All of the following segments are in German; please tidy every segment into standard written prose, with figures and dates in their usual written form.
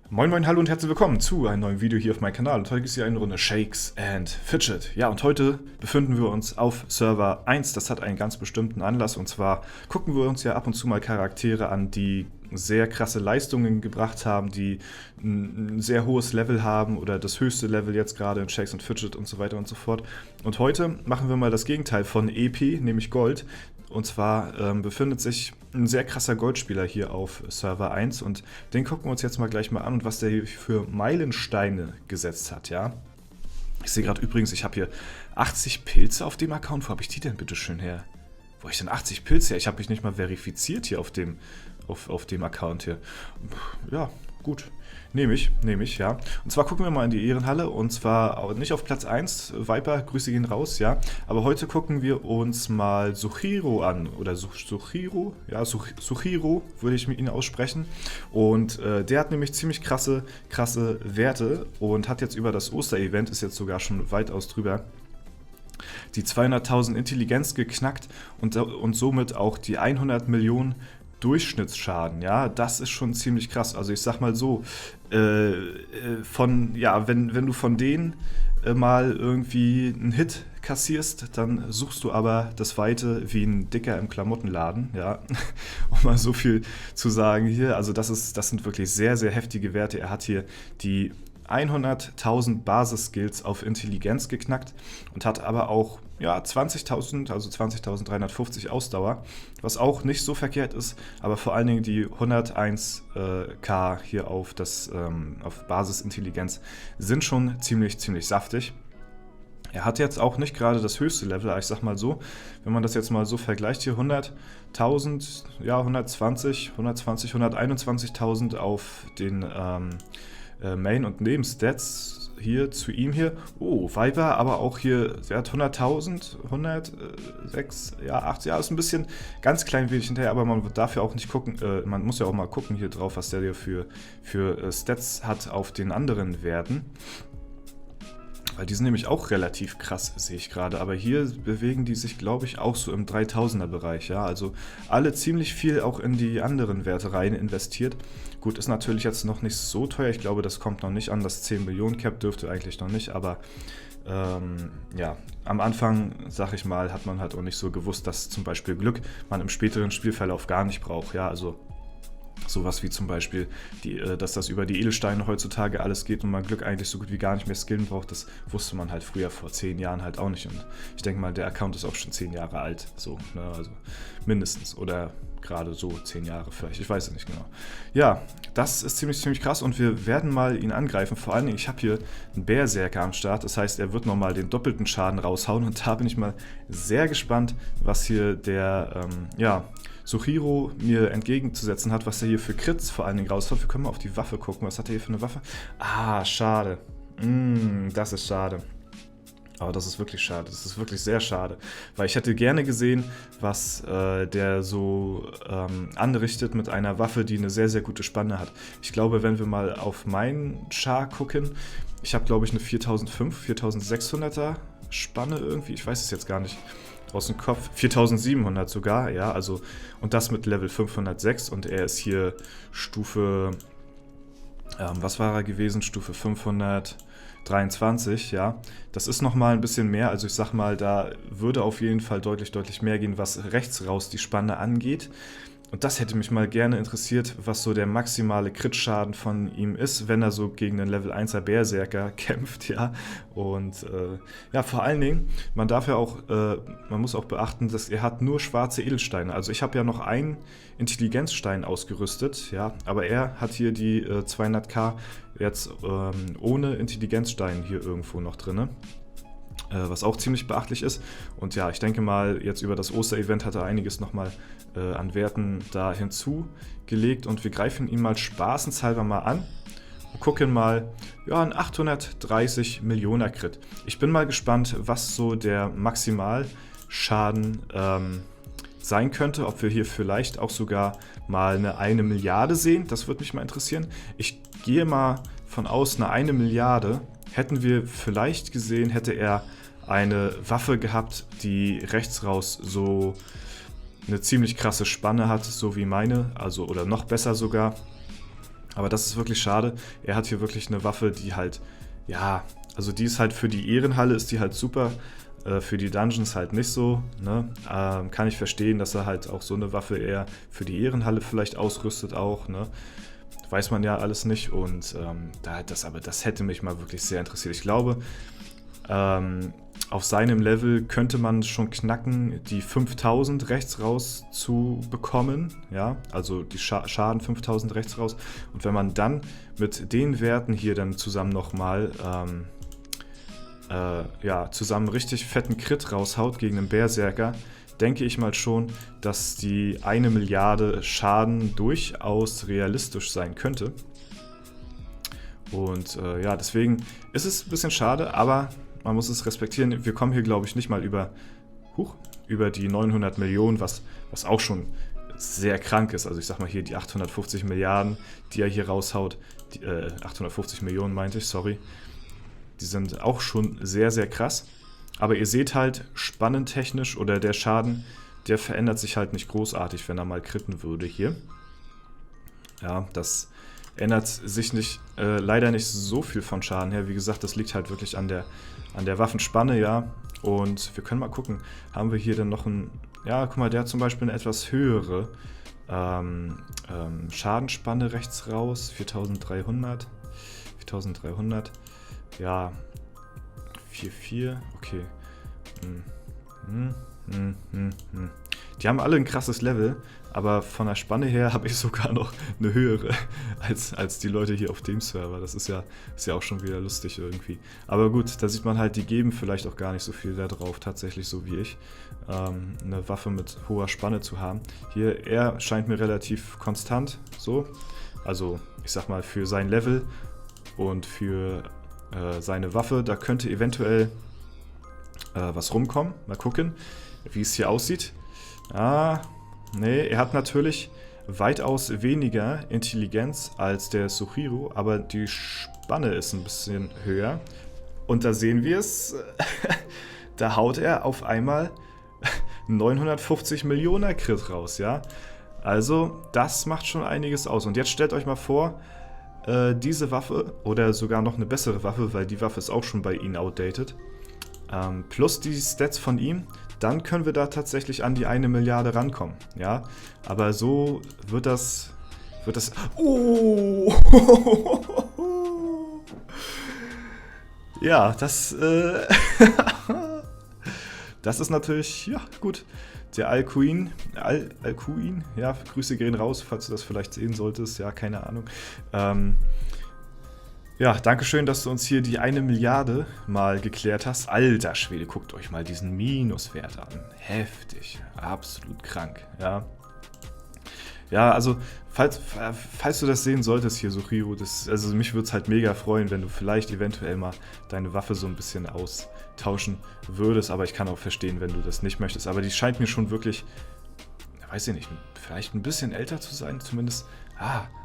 Moin moin, hallo und herzlich willkommen zu einem neuen Video hier auf meinem Kanal. Und heute ist hier eine Runde Shakes and Fidget. Ja, und heute befinden wir uns auf Server 1. Das hat einen ganz bestimmten Anlass. Und zwar gucken wir uns ja ab und zu mal Charaktere an, die sehr krasse Leistungen gebracht haben, die ein sehr hohes Level haben oder das höchste Level jetzt gerade in Shakes and Fidget und so weiter und so fort. Und heute machen wir mal das Gegenteil von EP, nämlich Gold. Und zwar befindet sich ein sehr krasser Goldspieler hier auf Server 1 und den gucken wir uns jetzt mal gleich mal an und was der hier für Meilensteine gesetzt hat, ja. Ich sehe gerade übrigens, ich habe hier 80 Pilze auf dem Account. Wo habe ich die denn bitte schön her? Wo habe ich denn 80 Pilze her? Ich habe mich nicht mal verifiziert hier auf dem Account hier. Ja, gut. Nehme ich, ja. Und zwar gucken wir mal in die Ehrenhalle und zwar nicht auf Platz 1, Viper, Grüße gehen raus, ja. Aber heute gucken wir uns mal Suchiro an, oder Suchiro, ja, Suchiro würde ich mit Ihnen aussprechen. Und der hat nämlich ziemlich krasse Werte und hat jetzt über das Osterevent, ist jetzt sogar schon weitaus drüber, die 200.000 Intelligenz geknackt und somit auch die 100 Millionen Durchschnittsschaden, ja, das ist schon ziemlich krass. Also ich sag mal so, wenn du von denen mal irgendwie einen Hit kassierst, dann suchst du aber das Weite wie ein Dicker im Klamottenladen, ja, um mal so viel zu sagen hier. Also das sind wirklich sehr, sehr heftige Werte. Er hat hier die 100.000 Basis-Skills auf Intelligenz geknackt und hat aber auch 20.000, also 20.350 Ausdauer, was auch nicht so verkehrt ist, aber vor allen Dingen die 101k hier auf Basisintelligenz sind schon ziemlich saftig. Er hat jetzt auch nicht gerade das höchste Level, aber ich sag mal so, wenn man das jetzt mal so vergleicht, hier 100.000, ja 120, 121.000 auf den Main- und Nebenstats hier zu ihm hier. Oh, Viper, aber auch hier, der hat 100.000, 106, ja, 8, ja, ist ein bisschen ganz klein wenig hinterher, aber man darf ja auch nicht gucken, man muss ja auch mal gucken hier drauf, was der hier für Stats hat auf den anderen Werten. Weil die sind nämlich auch relativ krass, sehe ich gerade. Aber hier bewegen die sich, glaube ich, auch so im 3000er-Bereich. Ja? Also alle ziemlich viel auch in die anderen Werte rein investiert. Gut, ist natürlich jetzt noch nicht so teuer. Ich glaube, das kommt noch nicht an. Das 10 Millionen Cap dürfte eigentlich noch nicht. Aber am Anfang, sag ich mal, hat man halt auch nicht so gewusst, dass zum Beispiel Glück man im späteren Spielverlauf gar nicht braucht. Ja, also sowas wie zum Beispiel, dass das über die Edelsteine heutzutage alles geht und man Glück eigentlich so gut wie gar nicht mehr skillen braucht, das wusste man halt früher vor 10 Jahren halt auch nicht. Und ich denke mal, der Account ist auch schon 10 Jahre alt, so, ne, also mindestens. Oder gerade so 10 Jahre vielleicht, ich weiß es nicht genau. Ja, das ist ziemlich krass und wir werden mal ihn angreifen. Vor allen Dingen, ich habe hier einen Berserker am Start, das heißt, er wird nochmal den doppelten Schaden raushauen und da bin ich mal sehr gespannt, was hier der, Suchiro mir entgegenzusetzen hat, was er hier für Crits vor allen Dingen raushaut. Wir können mal auf die Waffe gucken. Was hat er hier für eine Waffe? Ah, schade. Das ist schade. Aber das ist wirklich schade. Das ist wirklich sehr schade. Weil ich hätte gerne gesehen, was der so anrichtet mit einer Waffe, die eine sehr gute Spanne hat. Ich glaube, wenn wir mal auf meinen Char gucken, ich habe, glaube ich, eine 4600er Spanne irgendwie. Ich weiß es jetzt gar nicht aus dem Kopf, 4700 sogar, ja, also, und das mit Level 506 und er ist hier Stufe, was war er gewesen, Stufe 523, ja, das ist nochmal ein bisschen mehr, also ich sag mal, da würde auf jeden Fall deutlich mehr gehen, was rechts raus die Spanne angeht. Und das hätte mich mal gerne interessiert, was so der maximale Crit-Schaden von ihm ist, wenn er so gegen einen Level 1er Berserker kämpft, ja. Und vor allen Dingen, man muss auch beachten, dass er hat nur schwarze Edelsteine. Also ich habe ja noch einen Intelligenzstein ausgerüstet, ja, aber er hat hier die 200k jetzt ohne Intelligenzstein hier irgendwo noch drin. Was auch ziemlich beachtlich ist. Und ja, ich denke mal, jetzt über das Osterevent hat er einiges nochmal an Werten da hinzugelegt. Und wir greifen ihn mal spaßenshalber mal an und gucken mal, ja, ein 830 Millionen Crit. Ich bin mal gespannt, was so der Maximalschaden sein könnte. Ob wir hier vielleicht auch sogar mal eine Milliarde sehen. Das würde mich mal interessieren. Ich gehe mal von aus, eine Milliarde hätten wir vielleicht gesehen, hätte er eine Waffe gehabt, die rechts raus so eine ziemlich krasse Spanne hat, so wie meine, also oder noch besser sogar. Aber das ist wirklich schade. Er hat hier wirklich eine Waffe, die halt, ja, also die ist halt für die Ehrenhalle ist die halt super, für die Dungeons halt nicht so, ne? Kann ich verstehen, dass er halt auch so eine Waffe eher für die Ehrenhalle vielleicht ausrüstet auch, ne? Weiß man ja alles nicht und aber das hätte mich mal wirklich sehr interessiert. Ich glaube, auf seinem Level könnte man schon knacken, die 5000 rechts raus zu bekommen, ja, also die Schaden 5000 rechts raus. Und wenn man dann mit den Werten hier dann zusammen nochmal, ja, zusammen richtig fetten Crit raushaut gegen einen Berserker, denke ich mal schon, dass die 1 Milliarde Schaden durchaus realistisch sein könnte. Und ja, deswegen ist es ein bisschen schade, aber man muss es respektieren. Wir kommen hier, glaube ich, nicht mal über die 900 Millionen, was auch schon sehr krank ist. Also ich sag mal hier die 850 Milliarden, die er hier raushaut, 850 Millionen meinte ich, sorry. Die sind auch schon sehr, sehr krass. Aber ihr seht halt, spannentechnisch oder der Schaden, der verändert sich halt nicht großartig, wenn er mal critten würde hier. Ja, das ändert sich nicht, leider nicht so viel von Schaden her. Wie gesagt, das liegt halt wirklich an der Waffenspanne, ja. Und wir können mal gucken, haben wir hier denn noch einen, ja, guck mal, der hat zum Beispiel eine etwas höhere Schadenspanne rechts raus, 4300, ja, 4,4, okay. Die haben alle ein krasses Level, aber von der Spanne her habe ich sogar noch eine höhere als die Leute hier auf dem Server. Das ist ja auch schon wieder lustig irgendwie. Aber gut, da sieht man halt, die geben vielleicht auch gar nicht so viel da drauf, tatsächlich so wie ich, eine Waffe mit hoher Spanne zu haben. Hier, er scheint mir relativ konstant, so. Also, ich sag mal, für sein Level und für seine Waffe, da könnte eventuell was rumkommen. Mal gucken, wie es hier aussieht. Nee, er hat natürlich weitaus weniger Intelligenz als der Suchiro, aber die Spanne ist ein bisschen höher. Und da sehen wir es, da haut er auf einmal 950 Millionen Crit raus, ja. Also, das macht schon einiges aus. Und jetzt stellt euch mal vor, diese Waffe oder sogar noch eine bessere Waffe, weil die Waffe ist auch schon bei ihm outdated, plus die Stats von ihm, dann können wir da tatsächlich an die 1 Milliarde rankommen, ja. Aber so wird das... Oh! Ja, das ist natürlich, ja, gut. Der Alcuin, ja, Grüße gehen raus, falls du das vielleicht sehen solltest, ja, keine Ahnung. Ja, dankeschön, dass du uns hier die 1 Milliarde mal geklärt hast. Alter Schwede, guckt euch mal diesen Minuswert an. Heftig, absolut krank, ja. Ja, also, falls du das sehen solltest hier, Suchiro, also mich würde es halt mega freuen, wenn du vielleicht eventuell mal deine Waffe so ein bisschen austauschen würdest, aber ich kann auch verstehen, wenn du das nicht möchtest. Aber die scheint mir schon wirklich, weiß ich nicht, vielleicht ein bisschen älter zu sein, zumindest.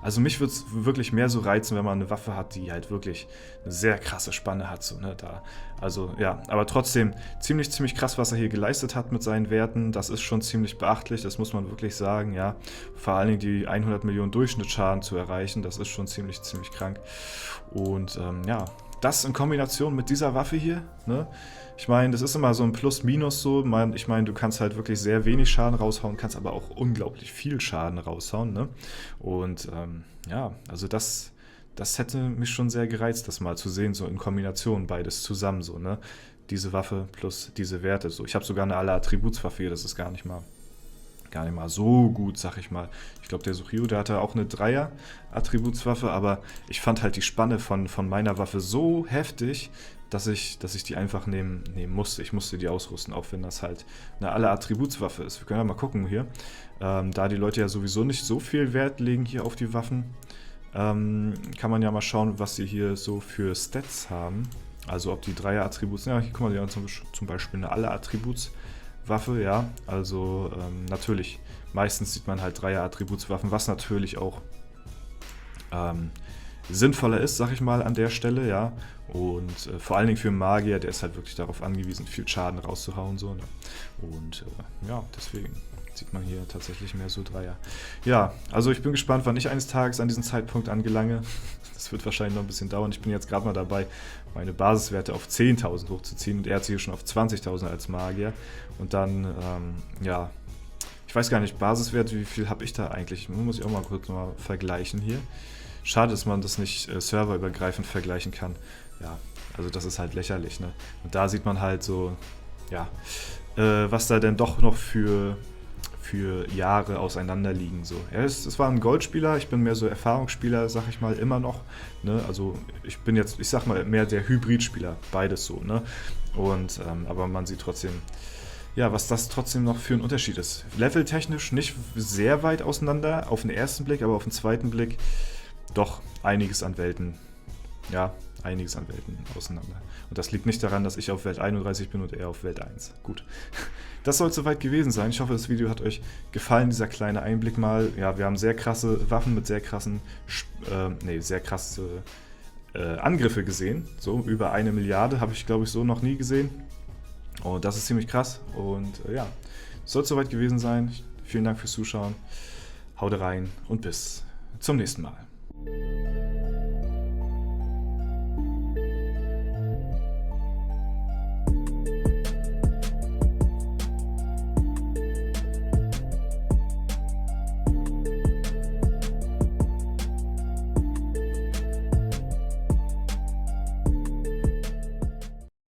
Also mich würde es wirklich mehr so reizen, wenn man eine Waffe hat, die halt wirklich eine sehr krasse Spanne hat, so, ne, da. Also, ja, aber trotzdem ziemlich krass, was er hier geleistet hat mit seinen Werten. Das ist schon ziemlich beachtlich, das muss man wirklich sagen, ja. Vor allen Dingen die 100 Millionen Durchschnittsschaden zu erreichen, das ist schon ziemlich krank. Und, ja, das in Kombination mit dieser Waffe hier, ne. Ich meine, das ist immer so ein Plus-Minus so. Ich meine, du kannst halt wirklich sehr wenig Schaden raushauen, kannst aber auch unglaublich viel Schaden raushauen, ne? Und ja, also das hätte mich schon sehr gereizt, das mal zu sehen, so in Kombination, beides zusammen so, ne? Diese Waffe plus diese Werte. So, ich habe sogar eine Alle-Attributswaffe hier, das ist gar nicht mal so gut, sag ich mal. Ich glaube, der Suchiro, der hatte auch eine 3er-Attributswaffe, aber ich fand halt die Spanne von meiner Waffe so heftig, dass ich die einfach nehmen musste. Ich musste die ausrüsten, auch wenn das halt eine Alle-Attributswaffe ist. Wir können ja mal gucken hier. Da die Leute ja sowieso nicht so viel Wert legen hier auf die Waffen, kann man ja mal schauen, was sie hier so für Stats haben. Also ob die 3er-Attributs... Ja, hier guck mal, die haben zum Beispiel eine Alle-Attributswaffe, ja. Also natürlich, meistens sieht man halt 3er-Attributswaffen, was natürlich auch sinnvoller ist, sag ich mal, an der Stelle, ja. Und vor allen Dingen für einen Magier, der ist halt wirklich darauf angewiesen, viel Schaden rauszuhauen, so, ne? Und ja, deswegen Sieht man hier tatsächlich mehr so Dreier. Ja, also ich bin gespannt, wann ich eines Tages an diesen Zeitpunkt angelange. Das wird wahrscheinlich noch ein bisschen dauern. Ich bin jetzt gerade mal dabei, meine Basiswerte auf 10.000 hochzuziehen. Und er hat sie hier schon auf 20.000 als Magier. Und dann, ja, ich weiß gar nicht, Basiswerte, wie viel habe ich da eigentlich? Muss ich auch mal kurz mal vergleichen hier. Schade, dass man das nicht serverübergreifend vergleichen kann. Ja, also das ist halt lächerlich, ne? Und da sieht man halt so, ja, was da denn doch noch für Jahre auseinander liegen. So. Ja, es war ein Goldspieler, ich bin mehr so Erfahrungsspieler, sag ich mal, immer noch. Ne? Also ich bin jetzt, ich sag mal, mehr der Hybridspieler, beides so. Ne? Und, aber man sieht trotzdem, ja, was das trotzdem noch für ein Unterschied ist. Leveltechnisch nicht sehr weit auseinander, auf den ersten Blick, aber auf den zweiten Blick doch einiges an Welten. Ja, einiges an Welten auseinander. Und das liegt nicht daran, dass ich auf Welt 31 bin und er auf Welt 1. Gut. Das soll es soweit gewesen sein. Ich hoffe, das Video hat euch gefallen, dieser kleine Einblick mal. Ja, wir haben sehr krasse Waffen mit sehr krassen, sehr krasse Angriffe gesehen. So, über 1 Milliarde habe ich, glaube ich, so noch nie gesehen. Und das ist ziemlich krass. Und ja, soll es soweit gewesen sein. Vielen Dank fürs Zuschauen. Haut rein und bis zum nächsten Mal.